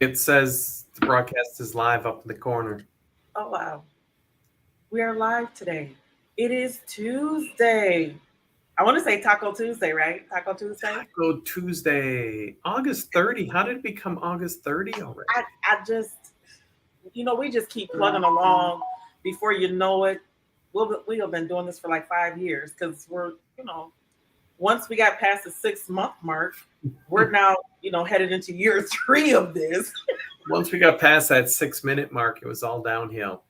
It says the broadcast is live up in the corner. Oh, wow. We are live today. It is Tuesday. I want to say Taco Tuesday, right? Taco Tuesday. Taco Tuesday, August 30. How did it become August 30 I, already? I just, we just keep plugging along. Before you know it, we have been doing this for like 5 years because once we got past the 6 month mark, we're now, headed into year three of this. Once we got past that 6 minute mark, it was all downhill.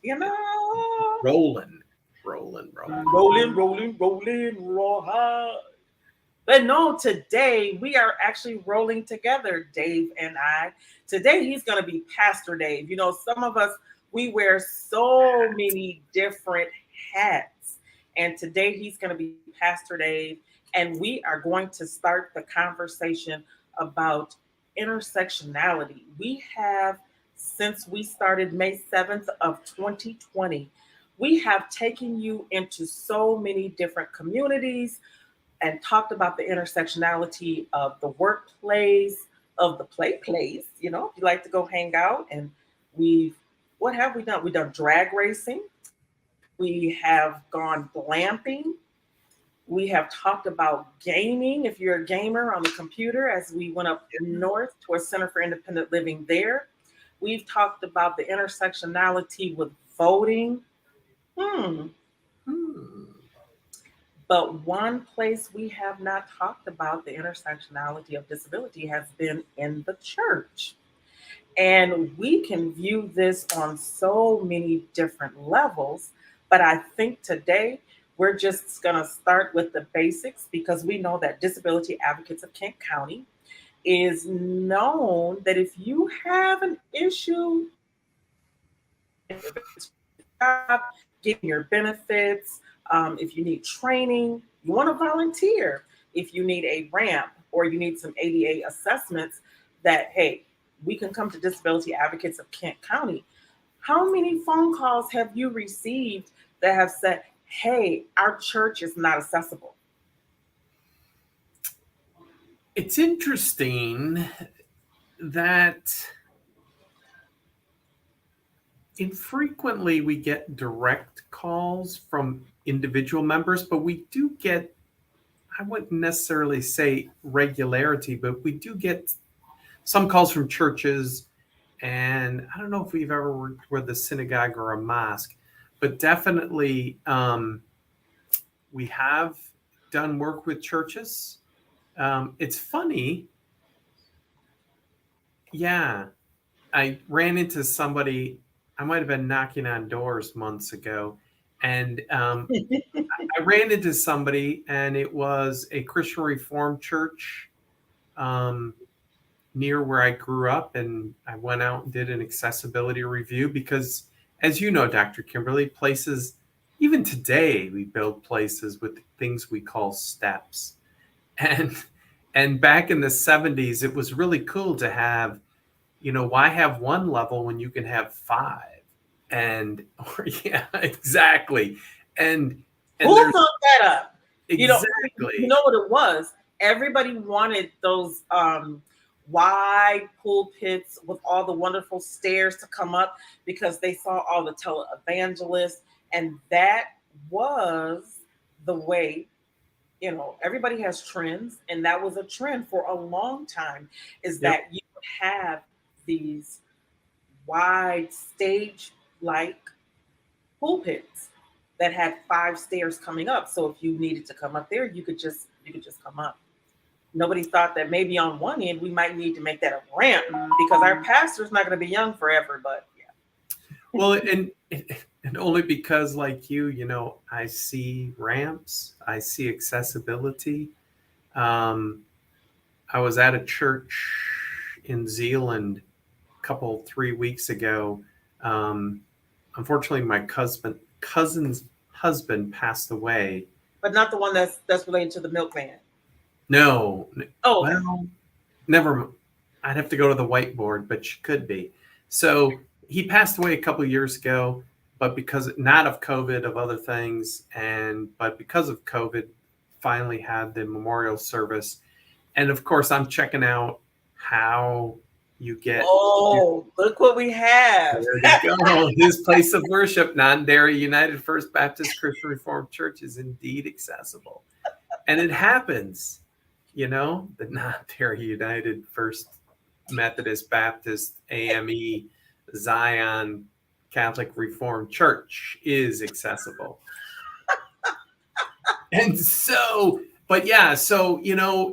You know, Rolling, rolling, rolling. rolling, roll high. But no, today we are actually rolling together, Dave and I. Today he's going to be Pastor Dave. Some of us, we wear so many different hats. And today he's going to be Pastor Dave. And we are going to start the conversation about intersectionality. We have, since we started May 7th of 2020, we have taken you into so many different communities and talked about the intersectionality of the workplace, of the place. If you like to go hang out, and we've what have we done? We've done drag racing. We have gone glamping. We have talked about gaming. If you're a gamer on the computer, as we went up north to a Center for Independent Living there, we've talked about the intersectionality with voting. Hmm. Hmm. But one place we have not talked about the intersectionality of disability has been in the church. And we can view this on so many different levels. But I think today we're just going to start with the basics because we know that Disability Advocates of Kent County is known that if you have an issue, if it's job, getting your benefits, if you need training, you want to volunteer, if you need a ramp or you need some ADA assessments, that, hey, we can come to Disability Advocates of Kent County. How many phone calls have you received that have said, hey, our church is not accessible? It's interesting that infrequently we get direct calls from individual members, but we do get, I wouldn't necessarily say regularity, but we do get some calls from churches. And I don't know if we've ever worked with a synagogue or a mosque, but definitely we have done work with churches. It's funny. Yeah. I ran into somebody, I might have been knocking on doors months ago, and I ran into somebody, and it was a Christian Reformed church um, near where I grew up. And I went out and did an accessibility review because, as you know, Dr. Kimberly, places, even today, we build places with things we call steps. And back in the 70s, it was really cool to have, why have one level when you can have five? And or, yeah, exactly. And Who there's thought that up? You know, you exactly. know what it was? Everybody wanted those wide pulpits with all the wonderful stairs to come up because they saw all the televangelists, and that was the way. Everybody has trends, and that was a trend for a long time. Is Yep. that you would have these wide stage like pulpits that had five stairs coming up. So if you needed to come up there, you could just come up. Nobody thought that maybe on one end we might need to make that a ramp because our pastor's not going to be young forever. But yeah, Well, and only because, like I see ramps, I see accessibility. Um, I was at a church in Zealand a couple 3 weeks ago. Um, Unfortunately, my cousin's husband passed away. but not the one that's related to the milkman. No, Oh, okay. well, never. I'd have to go to the whiteboard, but she could be. So he passed away a couple years ago, but because not of COVID, of other things, but because of COVID, finally had the memorial service. And of course, I'm checking out how You get Oh, look what we have. there to go. His place of worship, Non-Dairy United First Baptist Christian Reformed Church, is indeed accessible. And it happens, the Non-Dairy United First Methodist Baptist AME Zion Catholic Reformed Church is accessible. And so, but yeah, so,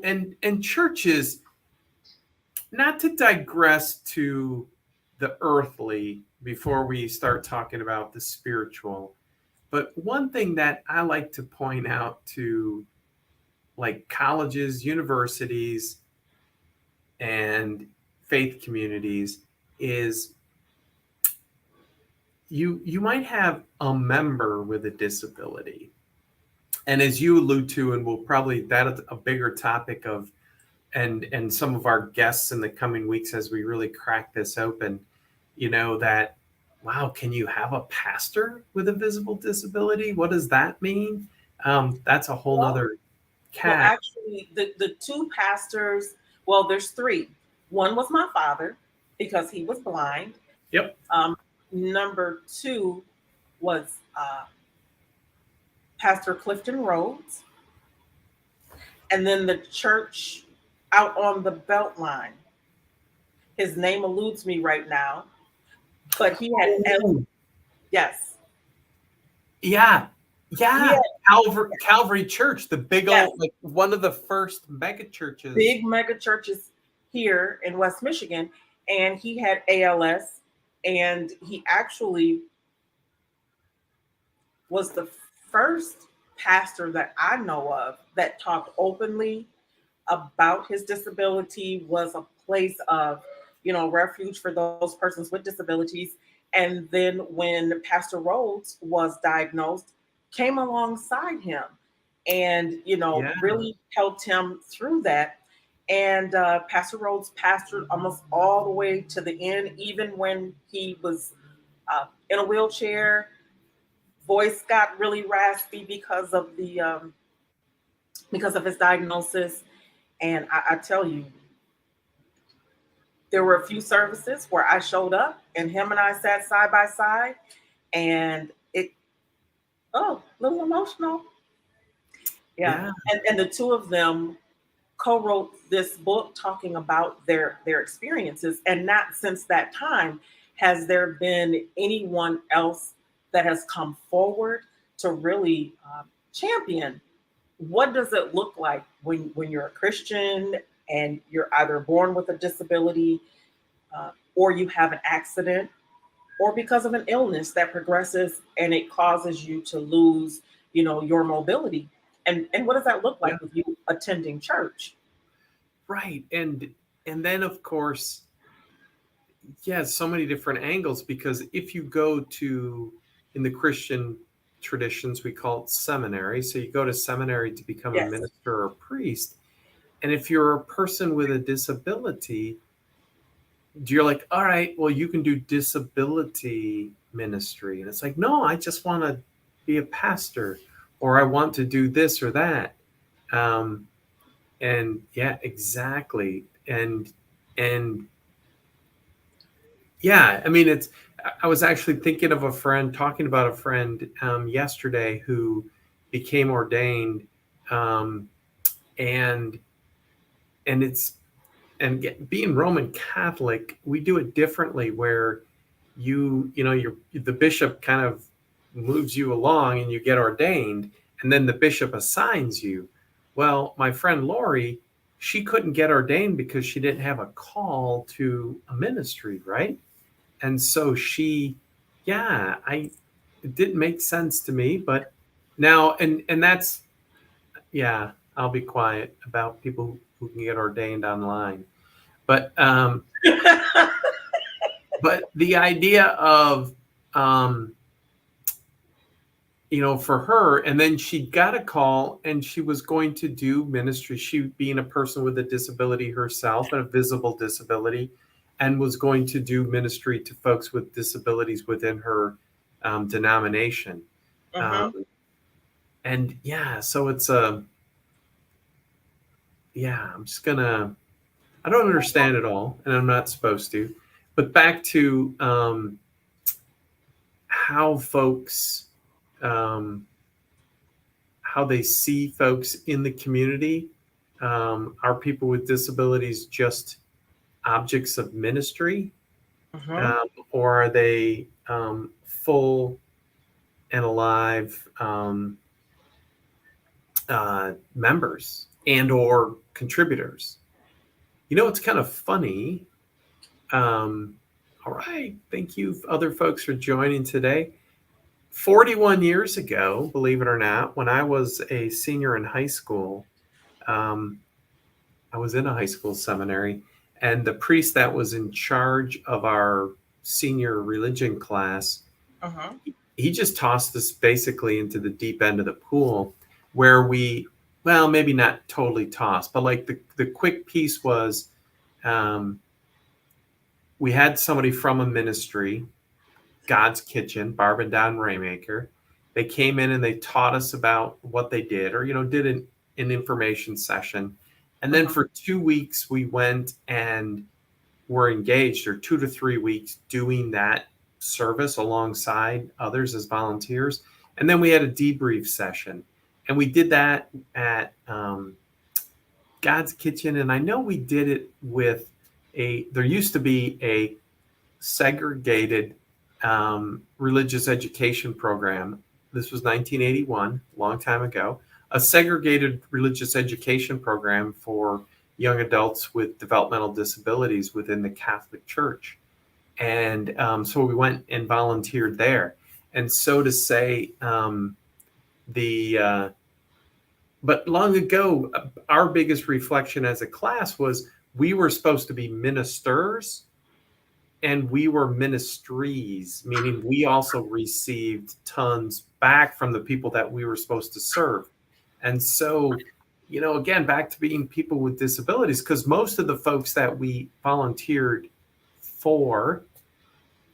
and churches, not to digress to the earthly before we start talking about the spiritual, but one thing that I like to point out to like colleges, universities, and faith communities is you might have a member with a disability. And as you allude to, and we'll probably that's a bigger topic of and some of our guests in the coming weeks as we really crack this open, that wow, can you have a pastor with a visible disability? What does that mean? That's a whole Well, nother well, cat. actually, the two pastors, well, there's three. One was my father because he was blind. Yep. Number two was Pastor Clifton Rhodes. And then the church out on the Beltline. His name eludes me right now, but he had, Oh, yes, yeah. he Yeah. had, Calvary Church, the big yes, old, like one of the first mega churches. big mega churches here in West Michigan. And he had ALS, and he actually was the first pastor that I know of that talked openly about his disability, was a place of, refuge for those persons with disabilities. And then when Pastor Rhodes was diagnosed, came alongside him and, Yeah. really helped him through that. And Pastor Rhodes pastored almost all the way to the end, even when he was in a wheelchair. Voice got really raspy because of his diagnosis. And I tell you, there were a few services where I showed up and him and I sat side by side, and a little emotional. Yeah. Yeah. And the two of them co-wrote this book talking about their experiences. And not since that time has there been anyone else that has come forward to really champion what does it look like when you're a Christian and you're either born with a disability, or you have an accident, or because of an illness that progresses and it causes you to lose, your mobility. And what does that look Yeah. like with you attending church? Right. And then of course, yeah, so many different angles because if you go to in the Christian traditions, we call it seminary. So you go to seminary to become a Yes. minister or a priest. And if you're a person with a disability, you're like, all right, well, you can do disability ministry. And it's like, no, I just want to be a pastor or I want to do this or that. Um, and yeah, exactly. And yeah, I mean, I was actually thinking of a friend, talking about a friend yesterday who became ordained. Um, and, and it's, being Roman Catholic, we do it differently where the bishop kind of moves you along and you get ordained and then the bishop assigns you. Well, my friend Lori, she couldn't get ordained because she didn't have a call to a ministry, right? And so it didn't make sense to me, but now, and that's, yeah, I'll be quiet about people who can get ordained online. But but the idea of um, for her, and then she got a call and she was going to do ministry. She being a person with a disability herself, and a visible disability, and was going to do ministry to folks with disabilities within her denomination. Mm-hmm. Um, and yeah, so it's a yeah. I'm just gonna. I don't understand it all, and I'm not supposed to. But back to how folks, um, how they see folks in the community. Are people with disabilities just objects of ministry, Mm-hmm. or are they full and alive members and or contributors? You know, it's kind of funny. Um, all right, thank you, other folks, for joining today. 41 years ago, believe it or not, when I was a senior in high school, um, I was in a high school seminary, and the priest that was in charge of our senior religion class, Mm-hmm. he just tossed us basically into the deep end of the pool where we, well, maybe not totally tossed, but like the quick piece was, um, we had somebody from a ministry, God's Kitchen, Barb and Don Raymaker. They came in and they taught us about what they did, or did an information session. And then Mm-hmm. for 2 weeks we went and were engaged, or 2 to 3 weeks, doing that service alongside others as volunteers. And then we had a debrief session, and we did that at God's Kitchen. And I know we did it with there used to be a segregated religious education program. This was 1981, a long time ago. A segregated religious education program for young adults with developmental disabilities within the Catholic Church. And so we went and volunteered there. And so to say, the but long ago, our biggest reflection as a class was we were supposed to be ministers, and we were ministries, meaning we also received tons back from the people that we were supposed to serve. And so, again, back to being people with disabilities, because most of the folks that we volunteered for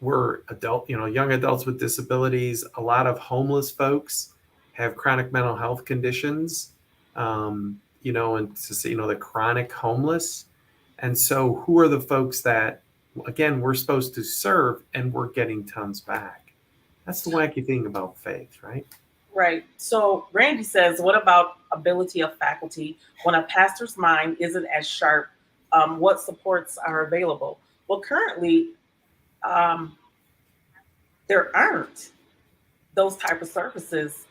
were young adults with disabilities. A lot of homeless folks have chronic mental health conditions, and to see, the chronic homeless. And so, who are the folks that, again, we're supposed to serve, and we're getting tons back? That's the wacky thing about faith, right? Right. So Randy says, what about ability of faculty when a pastor's mind isn't as sharp? What supports are available? Well, currently, um, there aren't those type of services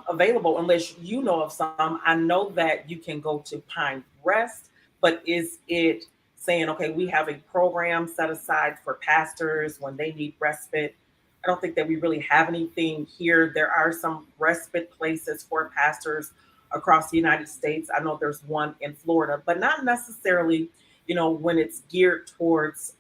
available unless you know of some. I know that you can go to Pine Rest, but is it saying, okay, we have a program set aside for pastors when they need respite? I don't think that we really have anything here. There are some respite places for pastors across the United States. I know there's one in Florida, but not necessarily, when it's geared towards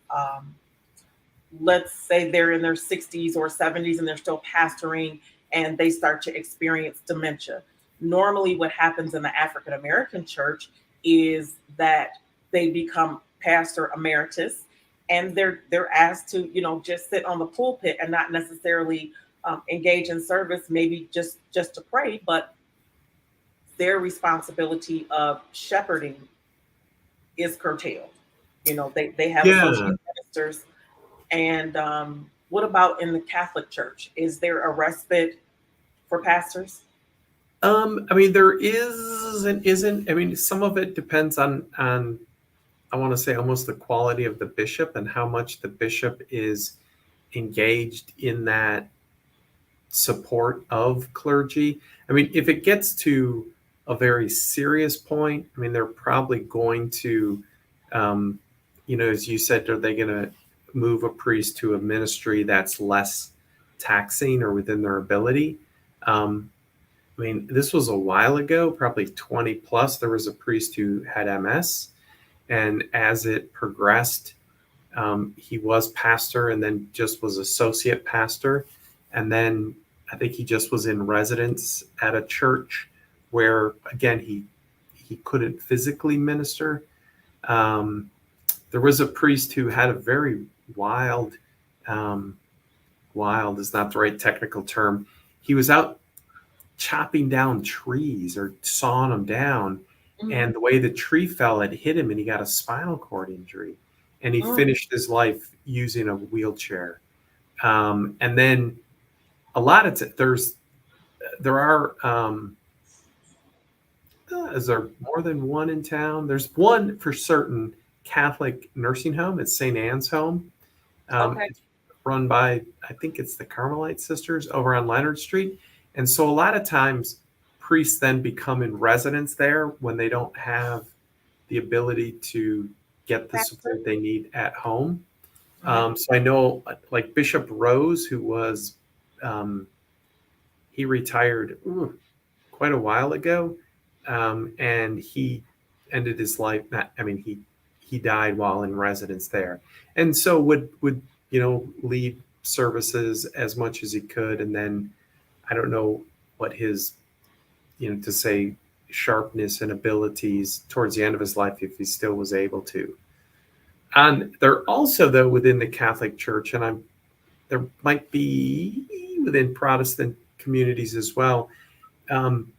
let's say they're in their 60s or 70s and they're still pastoring and they start to experience dementia. Normally, what happens in the African American church is that they become pastor emeritus and they're asked to just sit on the pulpit and not necessarily engage in service, maybe just to pray, but their responsibility of shepherding is curtailed. They have Yeah. associate ministers. And what about in the Catholic Church? Is there a respite for pastors? I mean, there is and isn't. I mean, some of it depends on I want to say almost the quality of the bishop and how much the bishop is engaged in that support of clergy. I mean, if it gets to a very serious point, I mean, they're probably going to, as you said, are they going to move a priest to a ministry that's less taxing or within their ability? I mean, this was a while ago, probably 20 plus. There was a priest who had MS. And as it progressed, he was pastor and then just was associate pastor. And then I think he just was in residence at a church where, again, he couldn't physically minister. Um, there was a priest who had a very wild, um, wild is not the right technical term. He was out chopping down trees or sawing them down. Mm-hmm. and the way the tree fell had hit him, and he got a spinal cord injury, and he Mm. finished his life using a wheelchair. And then a lot of there are is there more than one in town? There's one for certain Catholic nursing home. It's St. Anne's Home. Okay. It's run by, I think it's the Carmelite Sisters over on Leonard Street. And so a lot of times priests then become in residence there when they don't have the ability to get the Pastor. support they need at home. Mm-hmm. So I know like Bishop Rose, who was, um, he retired quite a while ago, and he ended his life. Not, I mean, he died while in residence there, and so would lead services as much as he could, and then I don't know what his to say sharpness and abilities towards the end of his life if he still was able to. And there also though within the Catholic Church, and there might be within Protestant communities as well. Um,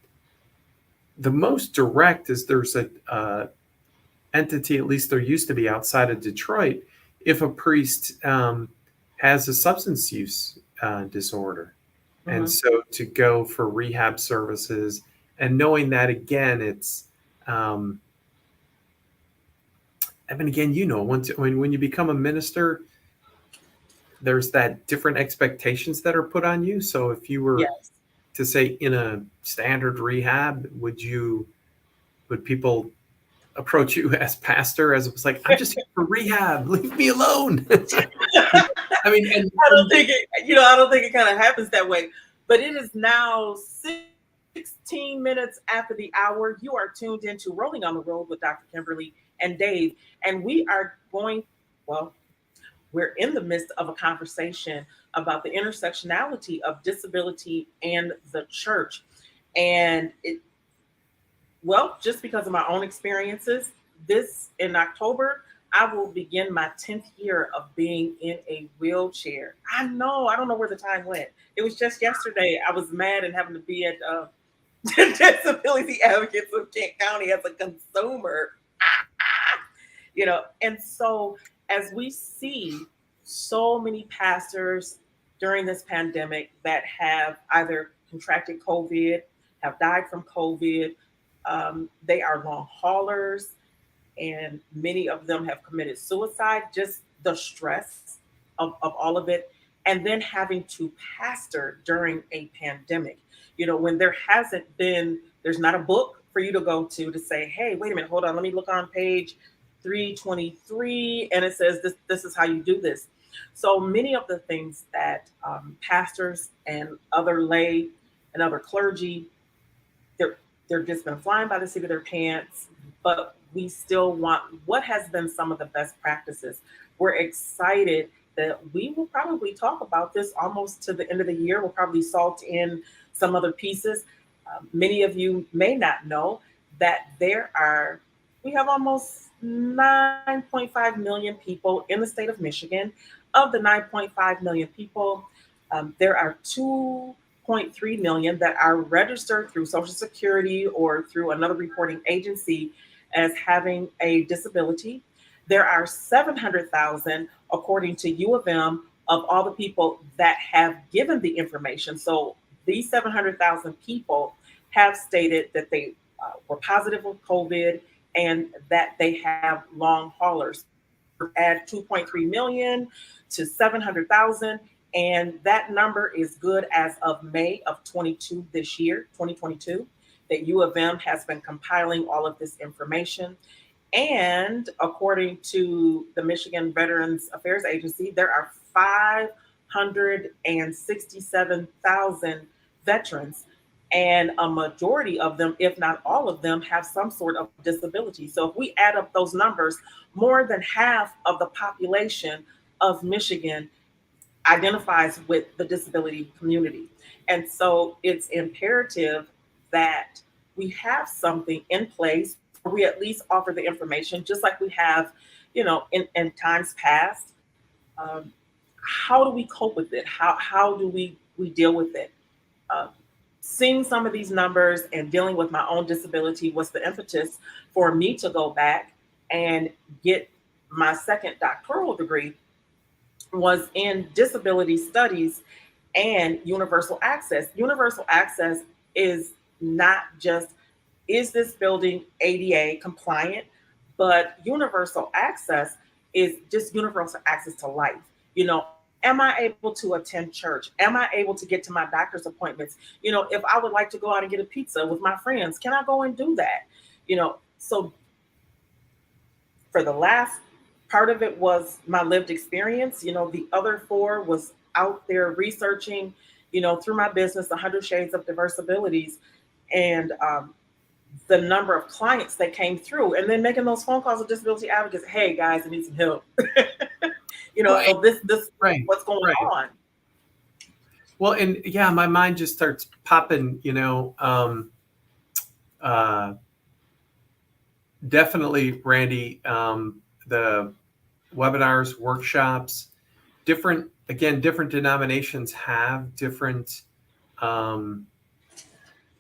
the most direct is there's a entity, at least there used to be outside of Detroit, if a priest has a substance use disorder. And Mm-hmm. so to go for rehab services and knowing that again, it's, um, I mean, again, once when you become a minister, there's that different expectations that are put on you. So if you were Yes. to say in a standard rehab, would people approach you as pastor as it was like, I'm just here for rehab, leave me alone? I mean, I don't think it, I don't think it kind of happens that way. But it is now 16 minutes after the hour. You are tuned into Rolling on the Road with Dr. Kimberly and Dave. And we are going, well, we're in the midst of a conversation about the intersectionality of disability and the church. And just because of my own experiences, this in October, I will begin my 10th year of being in a wheelchair. I don't know where the time went. It was just yesterday. I was mad and having to be at Disability Advocates of Kent County as a consumer. And so as we see so many pastors during this pandemic that have either contracted COVID, have died from COVID, they are long haulers, and many of them have committed suicide, just the stress of all of it. And then having to pastor during a pandemic, when there's not a book for you to go to say, hey, wait a minute, hold on, let me look on page 323, and it says this is how you do this. So many of the things that pastors and other lay and other clergy, they're they're just been flying by the seat of their pants, but we still want what has been some of the best practices. We're excited that we will probably talk about this almost to the end of the year. We'll probably salt in some other pieces. Many of you may not know that we have almost 9.5 million people in the state of Michigan. Of the 9.5 million people, there are 2.3 million that are registered through Social Security or through another reporting agency as having a disability. There are 700,000, according to U of M, of all the people that have given the information. So these 700,000 people have stated that they were positive with COVID and that they have long haulers. Add 2.3 million to 700,000, and that number is good as of May of 22 this year, 2022, that U of M has been compiling all of this information. And according to the Michigan Veterans Affairs Agency, there are 567,000 veterans, and a majority of them, if not all of them, have some sort of disability. So if we add up those numbers, more than half of the population of Michigan identifies with the disability community. And so it's imperative that we have something in place, or we at least offer the information, just like we have, in times past. How do we cope with it? How do we deal with it? Uh, seeing some of these numbers and dealing with my own disability was the impetus for me to go back and get my second doctoral degree was in disability studies and universal access. Universal access is not just, is this building ADA compliant, but universal access is just universal access to life. You know, am I able to attend church? Am I able to get to my doctor's appointments? You know, if I would like to go out and get a pizza with my friends, can I go and do that? You know, so for the last part of it was my lived experience. You know, the other four was out there researching, you know, through my business, 100 Shades of Diverse Abilities, and the number of clients that came through, and then making those phone calls with disability advocates. Hey guys, I need some help. You know, Right, so this right, what's going right. on. Well, and yeah, my mind just starts popping. Uh, Definitely, Randy. The webinars, workshops, different denominations have um,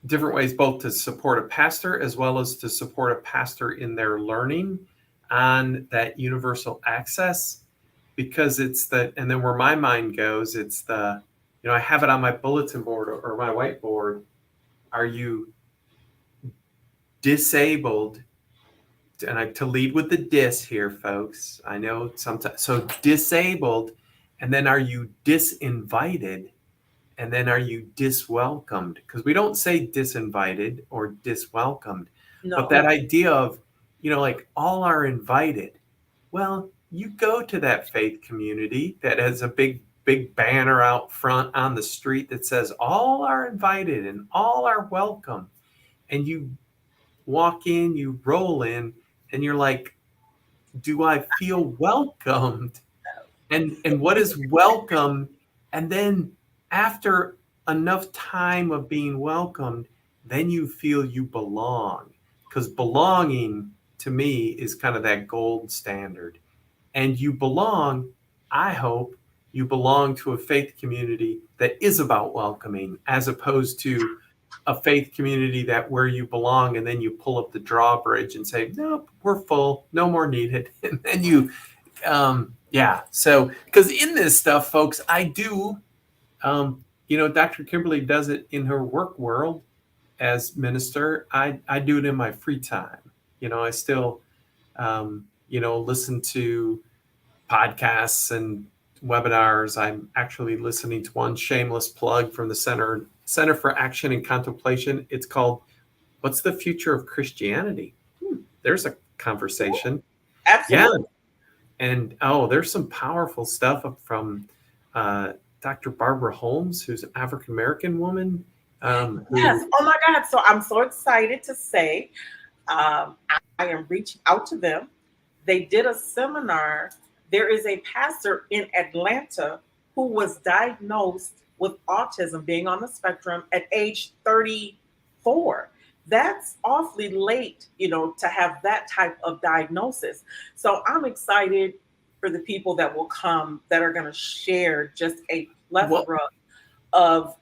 different ways both to support a pastor as well as to support a pastor in their learning on that universal access, because it's the, and then where my mind goes, it's the, I have it on my bulletin board or my whiteboard. Are you disabled? And to lead with the dis here, folks. I know sometimes, so disabled, and then are you disinvited? And then are you diswelcomed? Because we don't say disinvited or diswelcomed, but No, that idea of, like all are invited. Well, you go to that faith community that has a big banner out front on the street that says all are invited and all are welcome. And you walk in, you roll in, and you're like, do I feel welcomed? And what is welcome? And then after enough time of being welcomed, then you feel you belong, because belonging to me is kind of that gold standard. And you belong, I hope you belong to a faith community that is about welcoming, as opposed to a faith community that where you belong and then you pull up the drawbridge and say, nope, we're full, no more needed. And then yeah. So, because in this stuff, folks, I do, Dr. Kimberly does it in her work world as minister. I do it in my free time. I still, listen to podcasts and webinars. I'm actually listening to one, shameless plug, from the Center for Action and Contemplation. It's called "What's the Future of Christianity?" There's a conversation. Yeah, absolutely. and there's some powerful stuff from uh, Dr. Barbara Holmes, who's an African American woman. Yes. Who Oh my God. So I'm so excited to say I am reaching out to them. They did a seminar. There is a pastor in Atlanta who was diagnosed with autism, being on the spectrum at age 34. That's awfully late, you know, to have that type of diagnosis. So I'm excited for the people that will come that are going to share just a what plethora of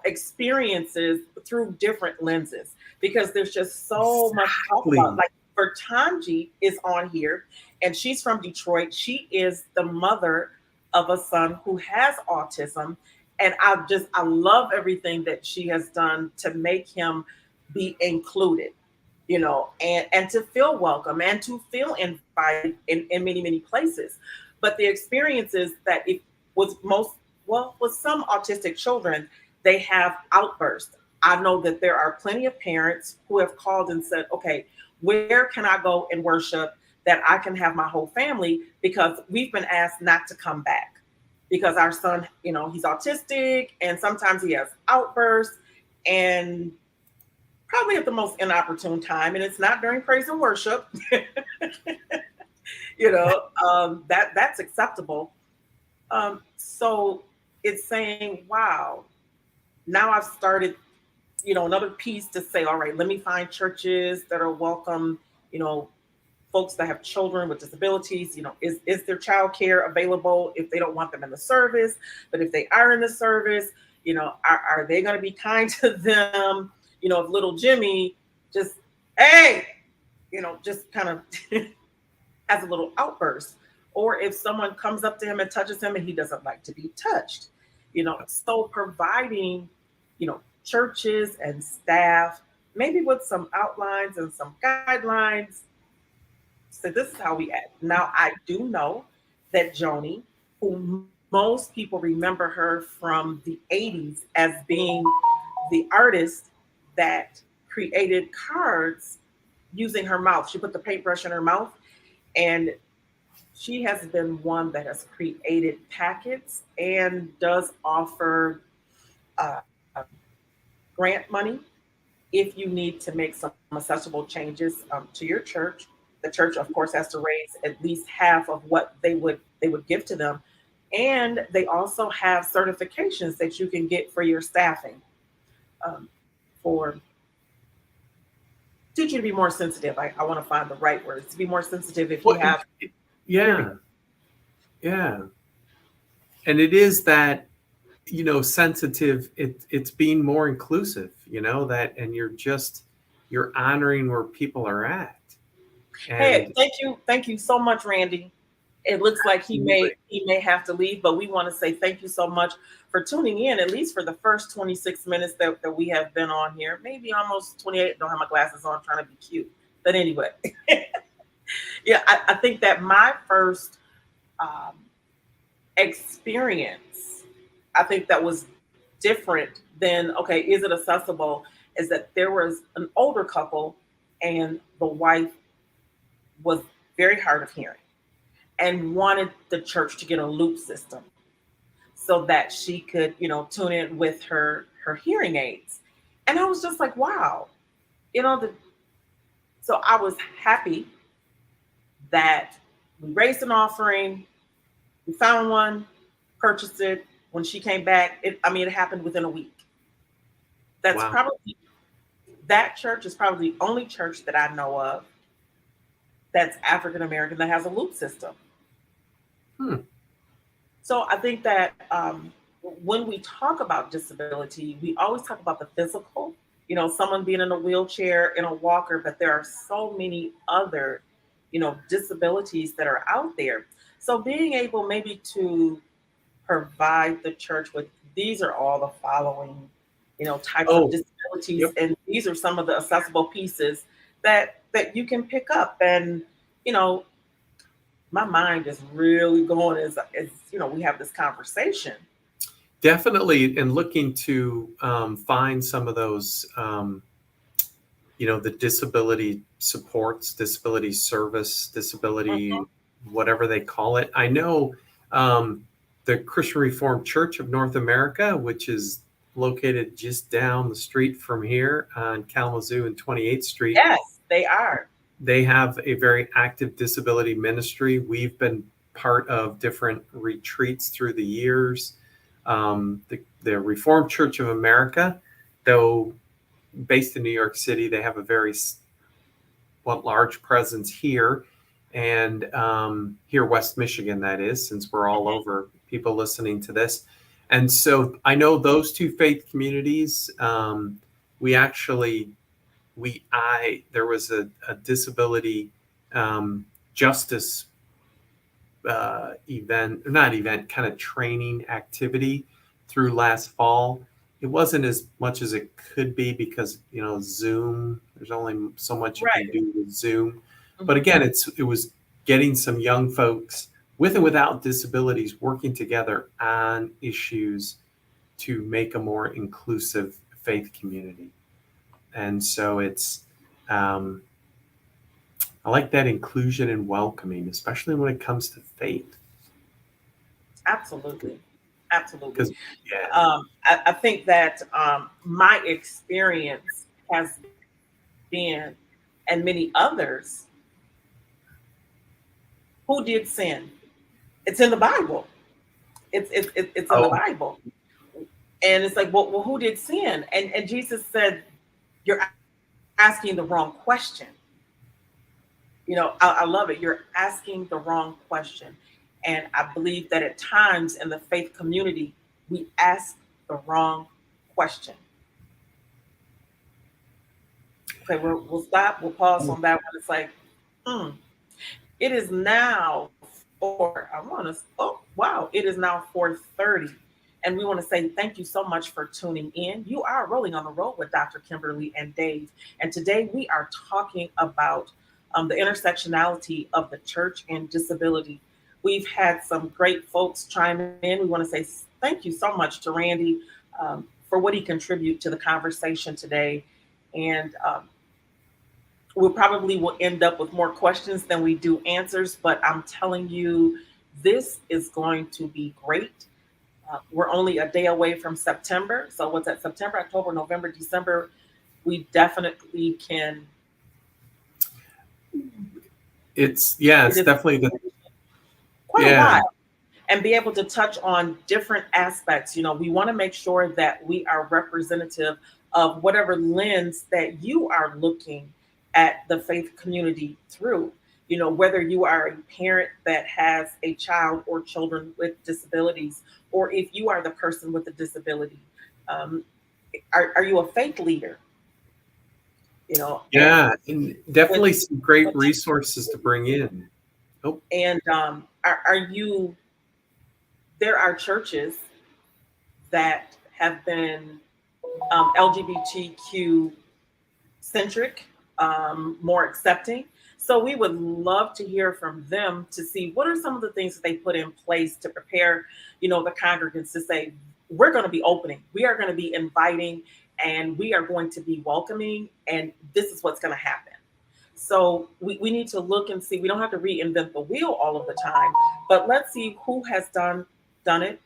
experiences through different lenses, because there's just so much to talk about. exactly? Like for Tanji is on here, and she's from Detroit. She is the mother of a son who has autism, and I love everything that she has done to make him be included, and to feel welcome and to feel invited in many places. But the experiences that it was most, well, with some autistic children, they have outbursts. I know that there are plenty of parents who have called and said, okay, where can I go and worship that I can have my whole family, because we've been asked not to come back because our son, he's autistic and sometimes he has outbursts, and probably at the most inopportune time, and it's not during praise and worship. That's acceptable. So it's saying, wow, now I've started, another piece to say, all right, let me find churches that are welcome, you know, folks that have children with disabilities. Is their child care available if they don't want them in the service? But if they are in the service, Are they going to be kind to them? If little Jimmy just, hey, just kind of has a little outburst, or if someone comes up to him and touches him and he doesn't like to be touched. So providing, churches and staff, maybe with some outlines and some guidelines. So this is how we act. Now, I do know that Joni, who most people remember her from the 80s as being the artist that created cards using her mouth. She put the paintbrush in her mouth, and she has been one that has created packets and does offer uh, grant money if you need to make some accessible changes to your church. The church, of course, has to raise at least half of what they would give to them, and they also have certifications that you can get for your staffing, for teach you to be more sensitive. I want to find the right words, to be more sensitive if you Well, have hearing. yeah, yeah, and it is that, sensitive. It's being more inclusive, that, and you're honoring where people are at, Hey, and thank you so much, Randy. It looks like he may absolutely. he may have to leave, but we want to say thank you so much for tuning in, at least for the first 26 minutes that we have been on here. Maybe almost 28. Don't have my glasses on, trying to be cute. But anyway, yeah, I think that my first um, experience, I think that was different than, okay, is it accessible? Is that there was an older couple, and the wife was very hard of hearing and wanted the church to get a loop system so that she could, tune in with her hearing aids. And I was just like, wow, the so I was happy that we raised an offering, we found one, purchased it. When she came back, it happened within a week. That's Wow. probably that church is probably the only church that I know of that's African American that has a loop system. Hmm. So I think that when we talk about disability, we always talk about the physical, someone being in a wheelchair, in a walker, but there are so many other, disabilities that are out there. So being able maybe to provide the church with, these are all the following, types of Oh, disabilities, yep. and these are some of the accessible pieces that you can pick up. And you know my mind is really going as we have this conversation. Definitely, and looking to find some of those, the disability supports, disability service, disability, Mhm. whatever they call it. I know the Christian Reformed Church of North America, which is located just down the street from here on Kalamazoo and 28th Street. Yes, they are. They have a very active disability ministry. We've been part of different retreats through the years. The Reformed Church of America, though based in New York City, they have a very large presence here, and here, West Michigan, that is, since we're all Mhm. over, people listening to this. And so I know those two faith communities. We actually, there was a disability justice not event, kind of training activity through last fall. It wasn't as much as it could be because, Zoom, there's only so much you can Right. do with Zoom. But Mhm. again, it was getting some young folks with and without disabilities working together on issues to make a more inclusive faith community. And so um, I like that inclusion and welcoming, especially when it comes to faith. Absolutely. Absolutely. Because, yeah. I think that my experience has been, and many others, who did sin? It's in the Bible. It's in the Oh, Bible. And it's like, well, who did sin? And Jesus said, you're asking the wrong question. I love it. You're asking the wrong question. And I believe that at times in the faith community, we ask the wrong question. Okay, we'll stop. We'll pause on that one. It's like, hmm. It is now it is now 4:30. And we want to say thank you so much for tuning in. You are rolling on the road with Dr. Kimberly and Dave. And today we are talking about the intersectionality of the church and disability. We've had some great folks chime in. We want to say thank you so much to Randy for what he contributed to the conversation today. And we probably will end up with more questions than we do answers, but I'm telling you, this is going to be great. We're only a day away from September. So, what's that? September, October, November, December. We definitely can. It's It is definitely the quite a yeah. while. And be able to touch on different aspects. You know, we want to make sure that we are representative of whatever lens that you are looking at the faith community through. You know, whether you are a parent that has a child or children with disabilities, or if you are the person with a disability, um, are you a faith leader? You know, and Yeah, and with definitely some great resources to bring in. Oh, and are you? There are churches that have been LGBTQ centric, more accepting. So we would love to hear from them to see what are some of the things that they put in place to prepare, the congregants to say, we're going to be opening, we are going to be inviting, and we are going to be welcoming, and this is what's going to happen. So we need to look and see. We don't have to reinvent the wheel all of the time, but let's see who has done it,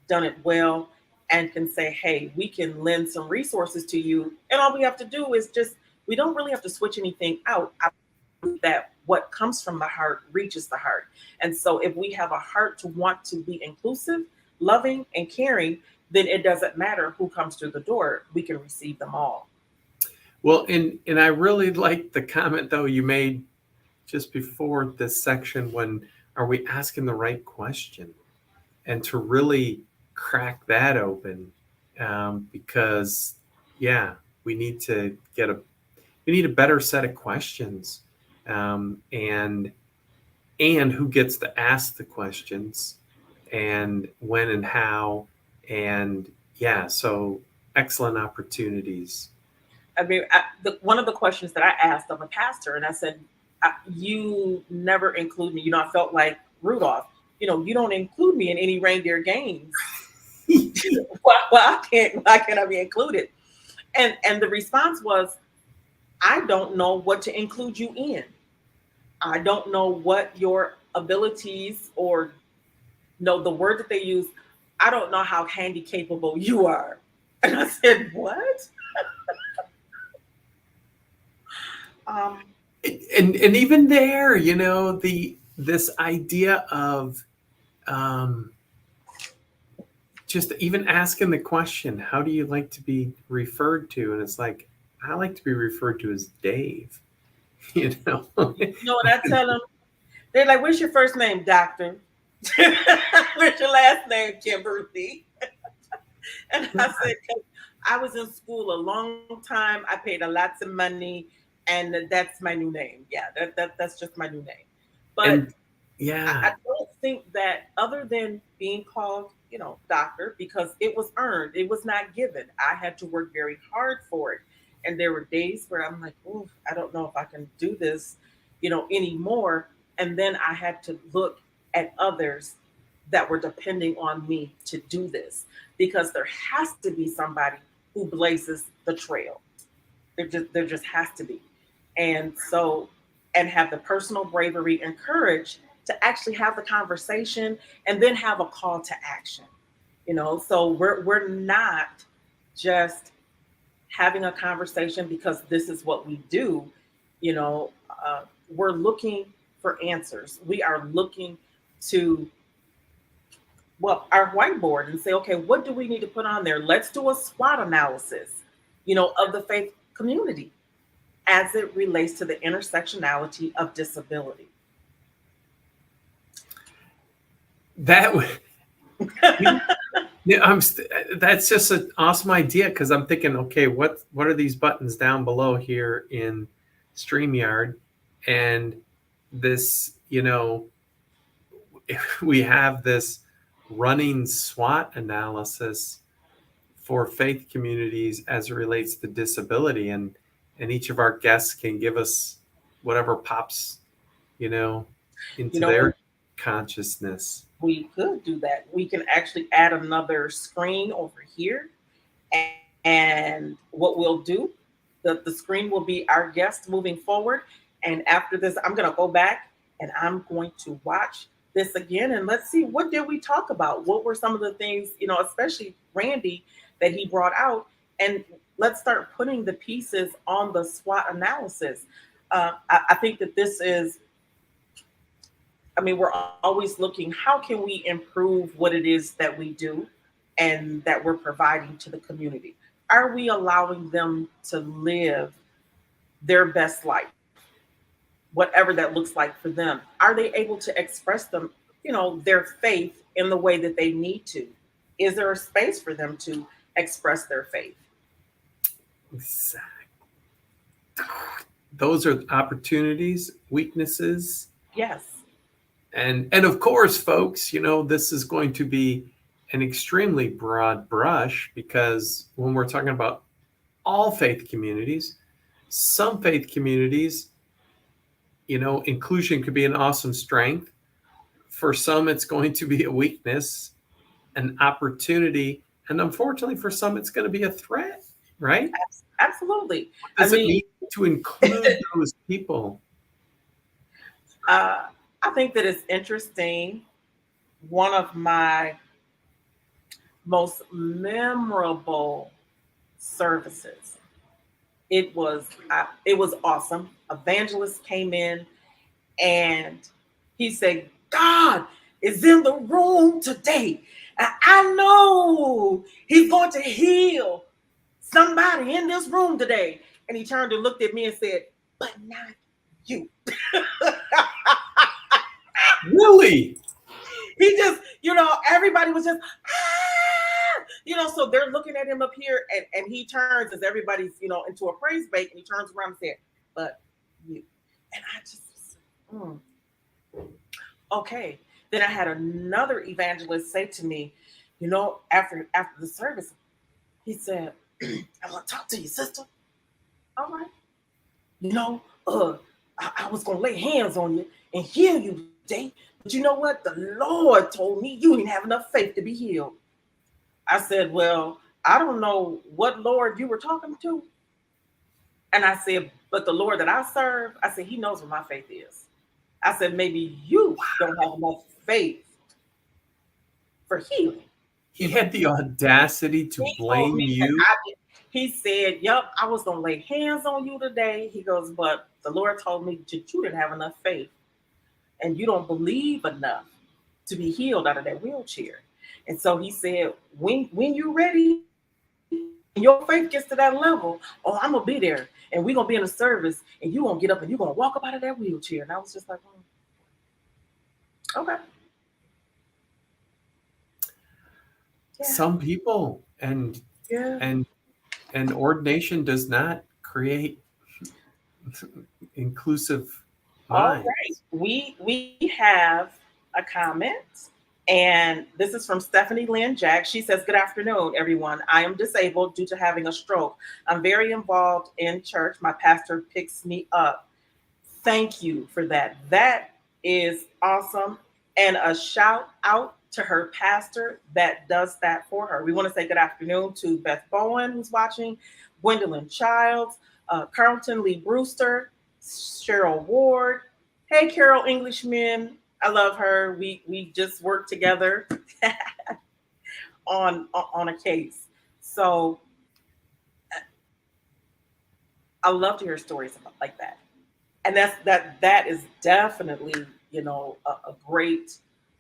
done it well, and can say, hey, we can lend some resources to you. And all we have to do is just, we don't really have to switch anything out. I believe that what comes from the heart reaches the heart. And so if we have a heart to want to be inclusive, loving, and caring, then it doesn't matter who comes through the door. We can receive them all. well, and I really like the comment though you made just before this section when are we asking the right question? And to really crack that open, because yeah, we need to get a we need a better set of questions, and who gets to ask the questions, and when and how, and yeah, so excellent opportunities. I mean, one of the questions that I asked of a pastor, and I said, "You never include me." I felt like Rudolph. You don't include me in any reindeer games. Well, I can't. Why can't I be included? And the response was, "I don't know what to include you in. I don't know what your abilities or no, the word that they use. I don't know how handy capable you are." And I said, "What?" Um, And even there, the this idea of, um, just even asking the question, how do you like to be referred to? And it's like, I like to be referred to as Dave, you know. you know what I tell them? They're like, "What's your first name, doctor?" "What's your last name, Kimberly?" And I said, "'Cause I was in school a long time. I paid a lots of money, and that's my new name. Yeah, that's just my new name." But And I yeah, don't think that other than being called, doctor, because it was earned, it was not given. I had to work very hard for it. And there were days where I'm like, "Oh, I don't know if I can do this, anymore." And then I had to look at others that were depending on me to do this because there has to be somebody who blazes the trail. There just has to be. And so, and have the personal bravery and courage to actually have the conversation and then have a call to action. So we're not just having a conversation because this is what we do. We're looking for answers. We are looking to, well, our whiteboard and say, okay, what do we need to put on there? Let's do a SWOT analysis, of the faith community as it relates to the intersectionality of disability. that would, Yeah, that's just an awesome idea because I'm thinking, okay, what are these buttons down below here in StreamYard? And this, we have this running SWOT analysis for faith communities as it relates to disability, and each of our guests can give us whatever pops, you know, You into know what? their consciousness. We could do that. We can actually add another screen over here. And what we'll do, the screen will be our guest moving forward. And after this, I'm going to go back and I'm going to watch this again. And let's see, what did we talk about? What were some of the things, especially Randy, that he brought out? And let's start putting the pieces on the SWOT analysis. I think that this is, I mean, we're always looking, how can we improve what it is that we do and that we're providing to the community? Are we allowing them to live their best life, whatever that looks like for them? Are they able to express their faith in the way that they need to? Is there a space for them to express their faith? Those are opportunities, weaknesses, Yes. and of course, folks, this is going to be an extremely broad brush because when we're talking about all faith communities, some faith communities, inclusion could be an awesome strength. For some, it's going to be a weakness, an opportunity, and unfortunately, for some, it's going to be a threat, right? Absolutely. What I does it mean, mean to include those people? I think that it's interesting. One of my most memorable services. It was awesome. Evangelist came in and he said, God is in the room today. And I know he's going to heal somebody in this room today. And he turned and looked at me and said, but not you. Really? He just, everybody was just, ah! So they're looking at him up here and he turns as everybody's, into a praise break and he turns around and said, but you. And I just, mm, okay. Then I had another evangelist say to me, after the service, he said, I want to talk to you, sister. All right. You know, I was gonna lay hands on you and heal you today, but you know what? The Lord told me you didn't have enough faith to be healed. I said, well, I don't know what Lord you were talking to. And I said, but the Lord that I serve, I said, he knows what my faith is. I said, maybe you don't have enough faith for healing. He had the audacity to He told blame me that you. he said, yep, I was gonna lay hands on you today. He goes, but the Lord told me that you didn't have enough faith and you don't believe enough to be healed out of that wheelchair. And so he said, when you're ready and your faith gets to that level, oh, I'm gonna be there and we're gonna be in a service and you're gonna get up and you're gonna walk up out of that wheelchair. And I was just like, okay. Yeah. Some people Yeah. and and ordination does not create inclusive All right. minds. We have a comment. And this is from Stephanie Lynn Jack. She says, good afternoon, everyone. I am disabled due to having a stroke. I'm very involved in church. My pastor picks me up. Thank you for that. That is awesome. And a shout out to her pastor that does that for her. We want to say good afternoon to Beth Bowen, who's watching, Gwendolyn Childs, Carlton Lee Brewster, Cheryl Ward. Hey, Carol Englishman. I love her. We just worked together on a case. So I love to hear stories about, like that. And that is definitely, a great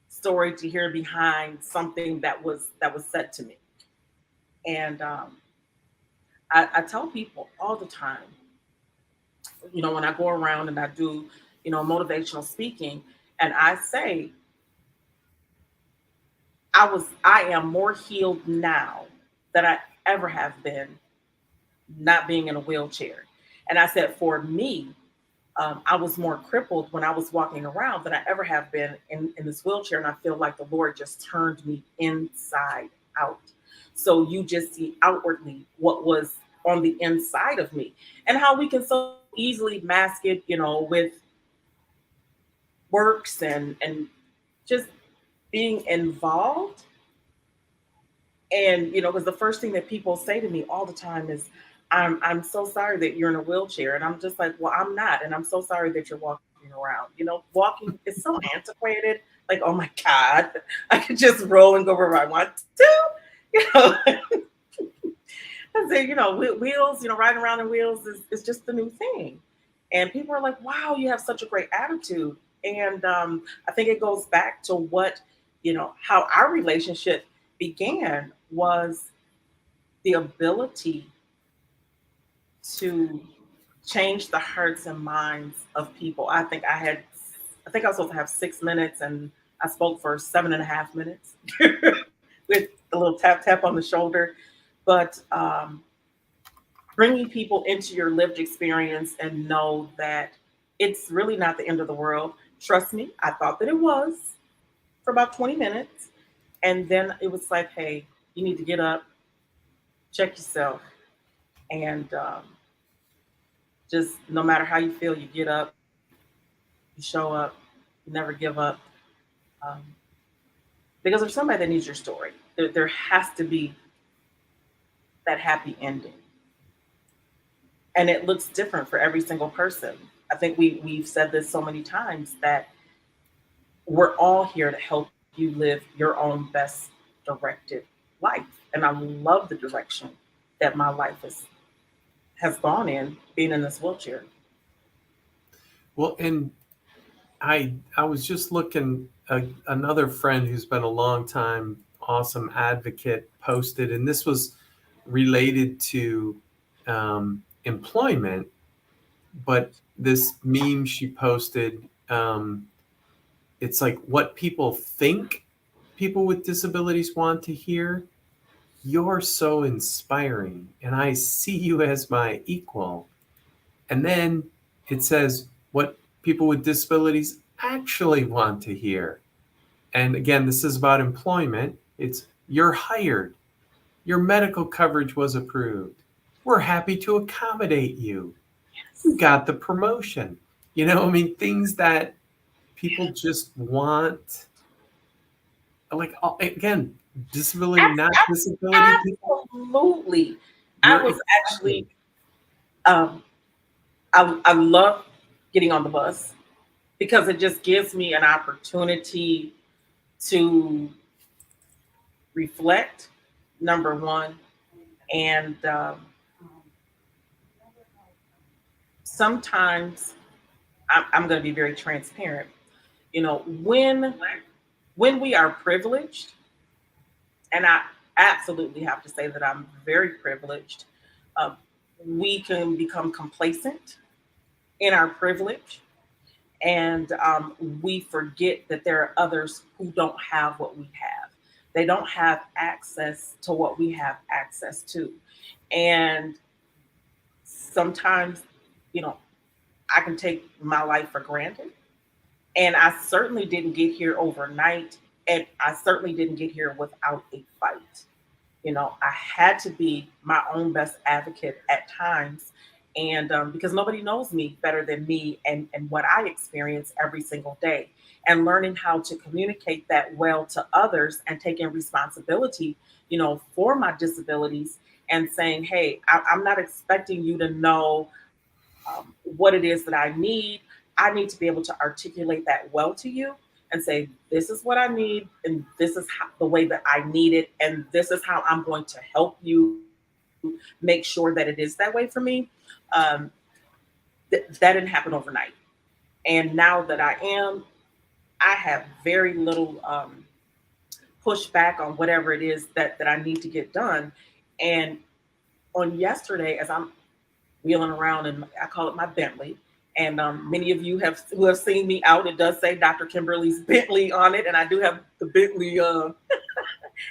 story to hear behind something that was said to me. And I tell people all the time, when I go around and I do, motivational speaking, and I say, I am more healed now than I ever have been not being in a wheelchair. And I said, for me, I was more crippled when I was walking around than I ever have been in this wheelchair. And I feel like the Lord just turned me inside out. So you just see outwardly what was on the inside of me, and how we can so easily mask it, with works and just being involved. And because the first thing that people say to me all the time is, I'm so sorry that you're in a wheelchair. And I'm just like, well, I'm not. And I'm so sorry that you're walking around. Walking is so antiquated. Like, oh my God, I could just roll and go wherever I want to. You know, I say, wheels, riding around in wheels is just the new thing. And people are like, wow, you have such a great attitude. And I think it goes back to how our relationship began was the ability to change the hearts and minds of people. I think I was supposed to have 6 minutes, and I spoke for 7.5 minutes with a little tap tap on the shoulder. But bringing people into your lived experience and know that it's really not the end of the world. Trust me, I thought that it was for about 20 minutes. And then it was like, hey, you need to get up, check yourself, and just no matter how you feel, you get up, you show up, you never give up. Um, because there's somebody that needs your story. There has to be that happy ending. And it looks different for every single person. I think we've said this so many times that we're all here to help you live your own best directed life. And I love the direction that my life has gone in being in this wheelchair. Well, and I was just looking. Another friend who's been a long time awesome advocate posted, and this was related to employment. But this meme she posted, it's like what people think people with disabilities want to hear. You're so inspiring, and I see you as my equal. And then it says what people with disabilities actually want to hear. And again, this is about employment. It's you're hired. Your medical coverage was approved. We're happy to accommodate you. You Yes. got the promotion. I mean, things that people just want, like, again, disability, not disability people, Absolutely. I you're was actually, excited. um, I love getting on the bus because it just gives me an opportunity to reflect, number one. And sometimes I'm going to be very transparent. When we are privileged, and I absolutely have to say that I'm very privileged, uh, we can become complacent in our privilege, and we forget that there are others who don't have what we have. They don't have access to what we have access to. And sometimes, you know, I can take my life for granted. And I certainly didn't get here overnight. And I certainly didn't get here without a fight. I had to be my own best advocate at times. And because nobody knows me better than me and what I experience every single day. And learning how to communicate that well to others and taking responsibility, for my disabilities and saying, hey, I'm not expecting you to know what it is that I need. I need to be able to articulate that well to you and say, this is what I need, and this is the way that I need it, and this is how I'm going to help you make sure that it is that way for me. Um, that didn't happen overnight. And now that I am, I have very little pushback on whatever it is that I need to get done. And on yesterday, as I'm wheeling around, and I call it my Bentley. And many of you who have seen me out, it does say Dr. Kimberly's Bentley on it, and I do have the Bentley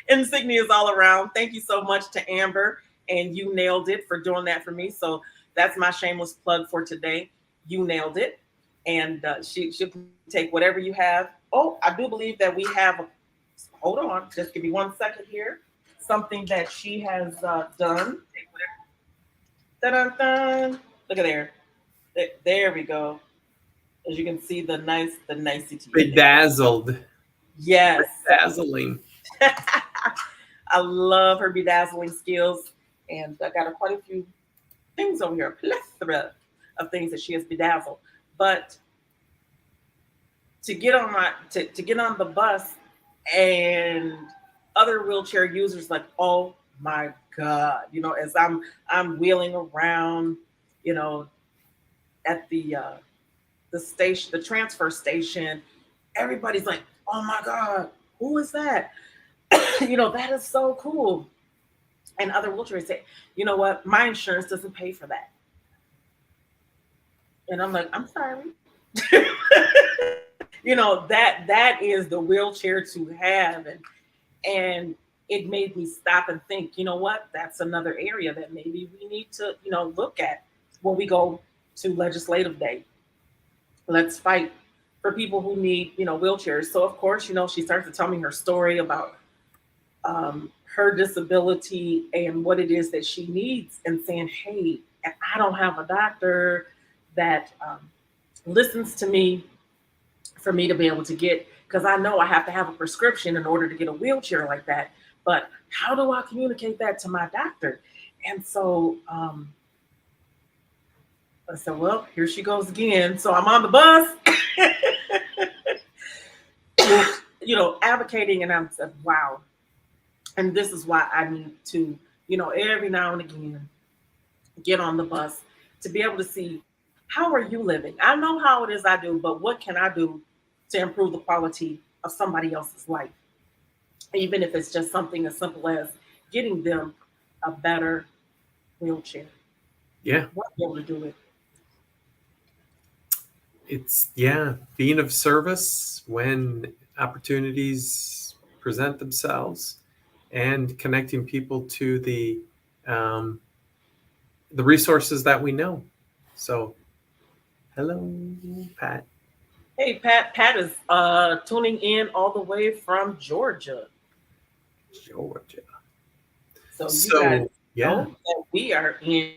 Insignias all around. Thank you so much to Amber, and you nailed it for doing that for me. So that's my shameless plug for today. You nailed it, and she can take whatever you have. Oh, I do believe that we have. Hold on, just give me 1 second here. Something that she has done. Da-dun-dun. Look at there. There we go. As you can see, the nicety in there. Bedazzled, Yes. dazzling. I love her bedazzling skills, and I got quite a few things over here, a plethora of things that she has bedazzled. But to get on to get on the bus, and other wheelchair users like, oh my god, as I'm wheeling around, you know, at the station, the transfer station, everybody's like, oh my god, who is that? That is so cool. And other wheelchairs say, you know what, my insurance doesn't pay for that. And I'm like, I'm sorry. That is the wheelchair to have. And it made me stop and think, you know what, that's another area that maybe we need to, look at when we go to legislative day. Let's fight for people who need, wheelchairs. So of course, she starts to tell me her story about her disability and what it is that she needs, and saying, hey, I don't have a doctor that listens to me for me to be able to get, because I know I have to have a prescription in order to get a wheelchair like that. But how do I communicate that to my doctor? And so I said, well, here she goes again. So I'm on the bus, advocating, and I'm said, wow. And this is why I need to, every now and again get on the bus to be able to see, how are you living? I know how it is I do, but what can I do to improve the quality of somebody else's life? Even if it's just something as simple as getting them a better wheelchair. Yeah. What be able to do it. It's, being of service when opportunities present themselves, and connecting people to the resources that we know. So, hello, Pat. Hey, Pat. Pat is tuning in all the way from Georgia. Georgia. So you guys So, yeah, know that we are in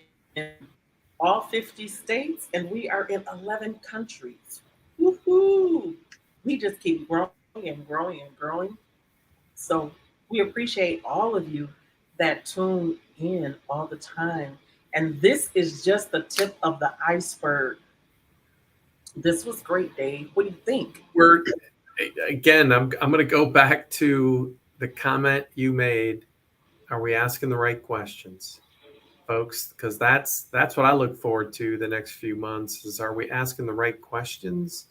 all 50 states, and we are in 11 countries. Woohoo! We just keep growing and growing and growing. So we appreciate all of you that tune in all the time. And this is just the tip of the iceberg. This was great, Dave. What do you think? we're again. I'm going to go back to the comment you made. Are we asking the right questions, folks? Because that's what I look forward to the next few months. Is, are we asking the right questions?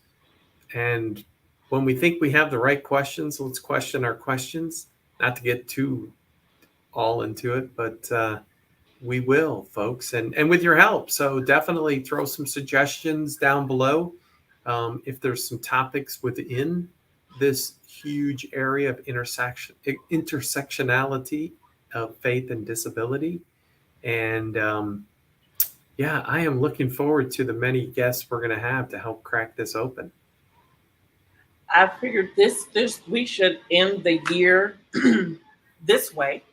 And when we think we have the right questions, let's question our questions. Not to get too all into it, but we will, folks, and with your help. So definitely throw some suggestions down below. If there's some topics within this huge area of intersectionality of faith and disability. And I am looking forward to the many guests we're going to have to help crack this open. I figured this we should end the year this way.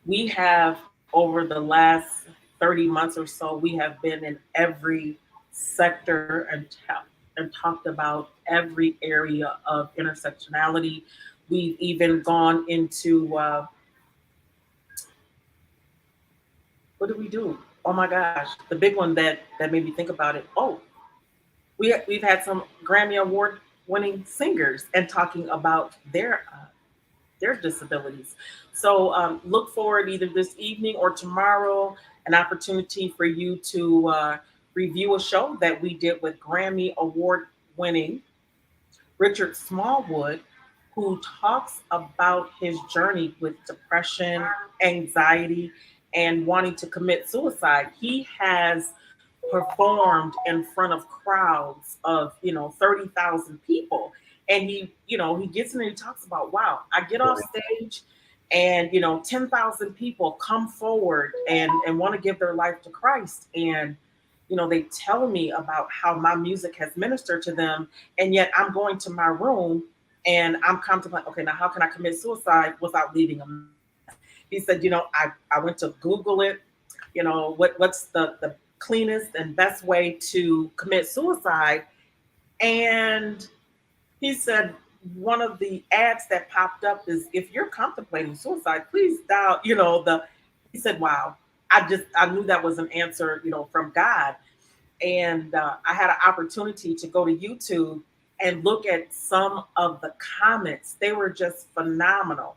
We have, over the last 30 months or so, we have been in every sector and talked about every area of intersectionality. We've even gone into what do we do? Oh my gosh, the big one that made me think about it. Oh, we've had some Grammy Award winning singers and talking about their disabilities. So look forward either this evening or tomorrow, an opportunity for you to review a show that we did with Grammy Award winning Richard Smallwood, who talks about his journey with depression, anxiety, and wanting to commit suicide. He has performed in front of crowds of 30,000 people, And he gets in and he talks about, wow, I get off Right. stage and 10,000 people come forward and want to give their life to Christ. And they tell me about how my music has ministered to them, and yet I'm going to my room and I'm contemplating, okay, now how can I commit suicide without leaving a mess? He said, I went to Google it, what's the cleanest and best way to commit suicide. And he said one of the ads that popped up is, if you're contemplating suicide, please dial, he said, wow, I knew that was an answer, from God. And I had an opportunity to go to YouTube and look at some of the comments. They were just phenomenal.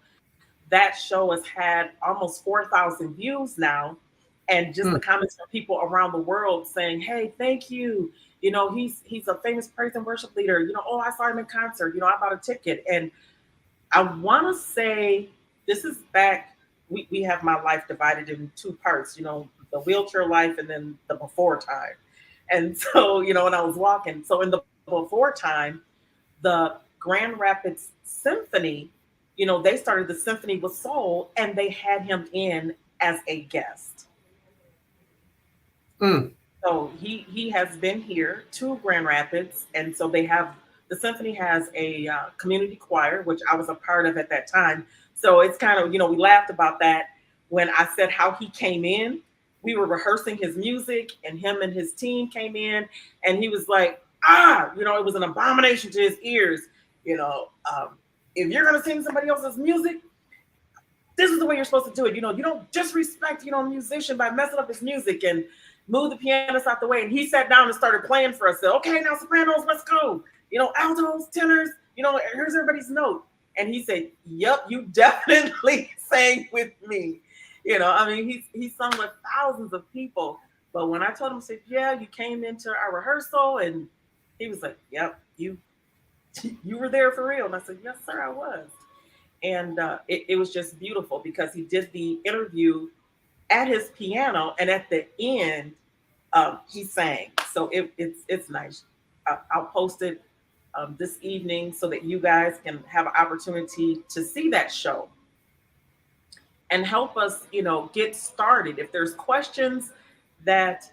That show has had almost 4,000 views now. And just the Hmm. comments from people around the world saying, hey, thank you. He's a famous praise and worship leader. Oh, I saw him in concert. I bought a ticket. And I want to say this is back. We have my life divided in two parts, the wheelchair life and then the before time. And so, when I was walking, so in the before time, the Grand Rapids Symphony, they started the Symphony with Soul and they had him in as a guest. Hmm. So he has been here to Grand Rapids, and so they have the symphony has a community choir, which I was a part of at that time. So it's kind of we laughed about that when I said how he came in. We were rehearsing his music, and him and his team came in, and he was like, it was an abomination to his ears. You know, um, if you're gonna sing somebody else's music, this is the way you're supposed to do it. You don't disrespect, a musician by messing up his music and move the pianist out the way. And he sat down and started playing for us. Said, okay, now sopranos, let's go. Altos, tenors, here's everybody's note. And he said, yep, you definitely sang with me. I mean, he's sung with thousands of people. But when I told him, I said, yeah, you came into our rehearsal, and he was like, yep, you were there for real. And I said, yes, sir, I was. And it was just beautiful because he did the interview at his piano, and at the end, he sang. So it's nice. I'll post it this evening so that you guys can have an opportunity to see that show and help us, get started. If there's questions that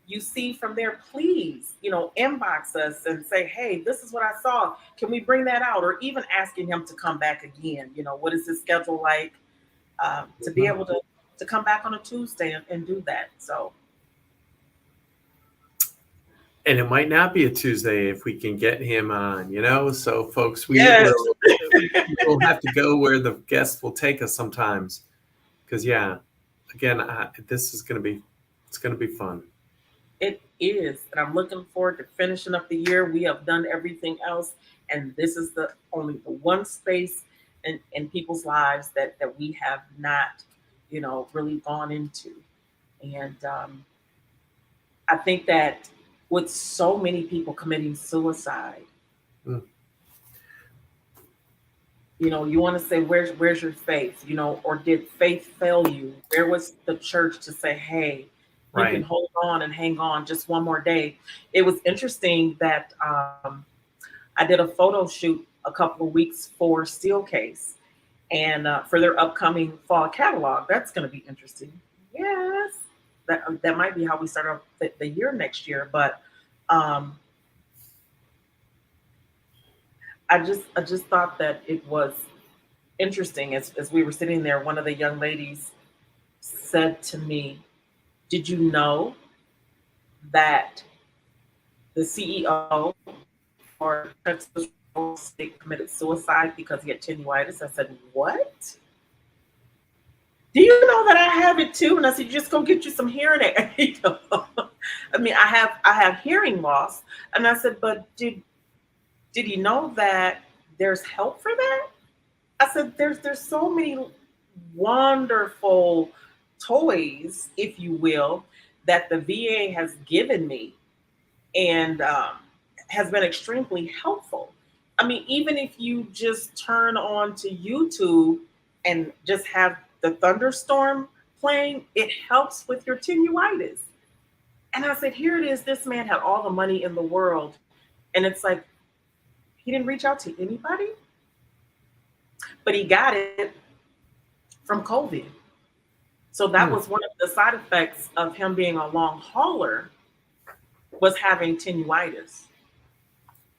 you see from there, please, inbox us and say, hey, this is what I saw. Can we bring that out? Or even asking him to come back again. What is his schedule like, to be Mhm. able to come back on a Tuesday and do that. So, And it might not be a Tuesday if we can get him on, So, folks, yes. we'll have to go where the guests will take us sometimes. Because, yeah, again, this is going to be it's going to be fun. It is. And I'm looking forward to finishing up the year. We have done everything else. And this is the only the one space in people's lives that we have not, really gone into. And I think that with so many people committing suicide, Mm. you want to say, where's your faith? Or did faith fail you? Where was the church to say, hey, you can Right. hold on and hang on just one more day? It was interesting that I did a photo shoot a couple of weeks for Steelcase, and for their upcoming fall catalog. That's going to be interesting. Yes, that might be how we start off the year next year. But um, I just thought that it was interesting as we were sitting there. One of the young ladies said to me, "Did you know that the CEO for Texas State committed suicide because he had tendinitis?" I said, "What? Do you know that I have it too?" And I said, "Just go get you some hearing aid." I mean, I have hearing loss, and I said, "But did you know that there's help for that?" I said, "There's so many wonderful toys, if you will, that the VA has given me, and has been extremely helpful. I mean, even if you just turn on to YouTube and just have the thunderstorm playing, it helps with your tendinitis." And I said, here it is. This man had all the money in the world. And it's like, He didn't reach out to anybody, but he got it from COVID. So that Hmm. was one of the side effects of him being a long hauler was having tenuitis.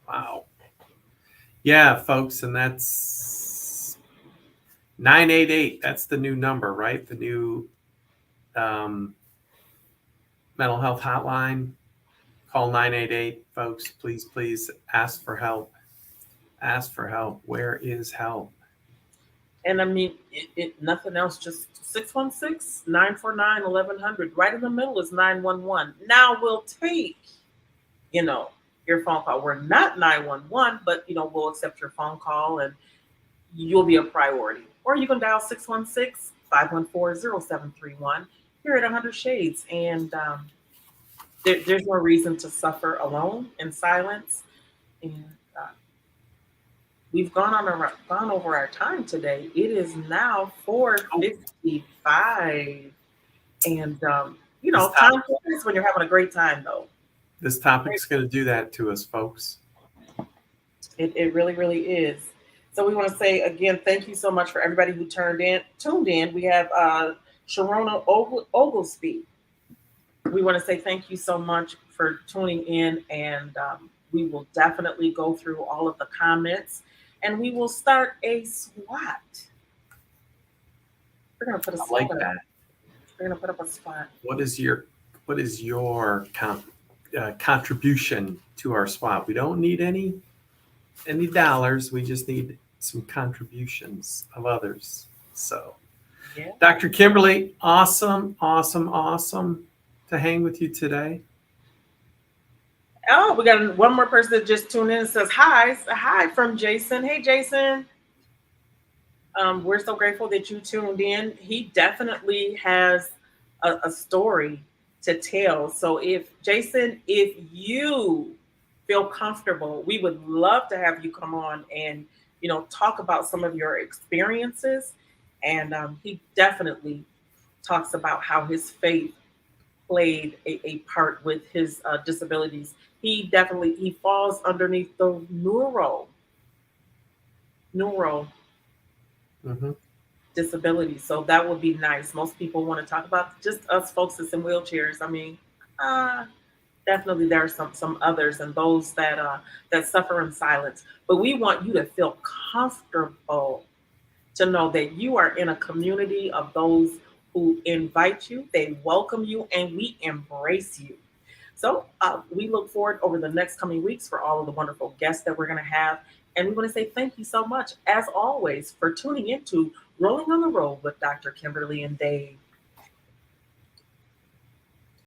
Wow. Yeah, folks, and that's 988. That's the new number, right? The new um, mental health hotline. Call 988, folks. Please, please ask for help. Ask for help. Where is help? And I mean, nothing else, just 616-949-1100. Right in the middle is 911. Now we'll take, you know, your phone call. We're not 911, but, we'll accept your phone call and you'll be a priority. Or you can dial 616-514-0731 here at 100 Shades. And there's no reason to suffer alone in silence. And uh, we've gone over our time today. It is now Oh, 4:55, and this time topic, flies when you're having a great time, though. this Great. topic's going to do that to us, folks. It really, really is. So we want to say again, thank you so much for everybody who tuned in. We have Sharona Oglesby. We want to say thank you so much for tuning in, and we will definitely go through all of the comments, and we will start a SWAT. We're gonna put a I SWAT like up. that. We're gonna put up a SWAT. What is your contribution to our spot? We don't need any dollars. We just need some contributions of others. So, Yeah. Dr. Kimberly, awesome, awesome, awesome to hang with you today. Oh, we got one more person that just tuned in and says hi. Hi from Jason. Hey, Jason. We're so grateful that you tuned in. He definitely has a story to tell. So, if you feel comfortable, we would love to have you come on and talk about some of your experiences. And he definitely talks about how his faith played a part with his disabilities. He falls underneath the neuro Mm-hmm. disability. So that would be nice. Most people want to talk about just us folks that's in wheelchairs. I mean, uh, definitely there are some others and those that suffer in silence. But we want you to feel comfortable to know that you are in a community of those who invite you, they welcome you, and we embrace you. So we look forward over the next coming weeks for all of the wonderful guests that we're going to have. And we want to say thank you so much, as always, for tuning into Rolling on the Road with Dr. Kimberly and Dave.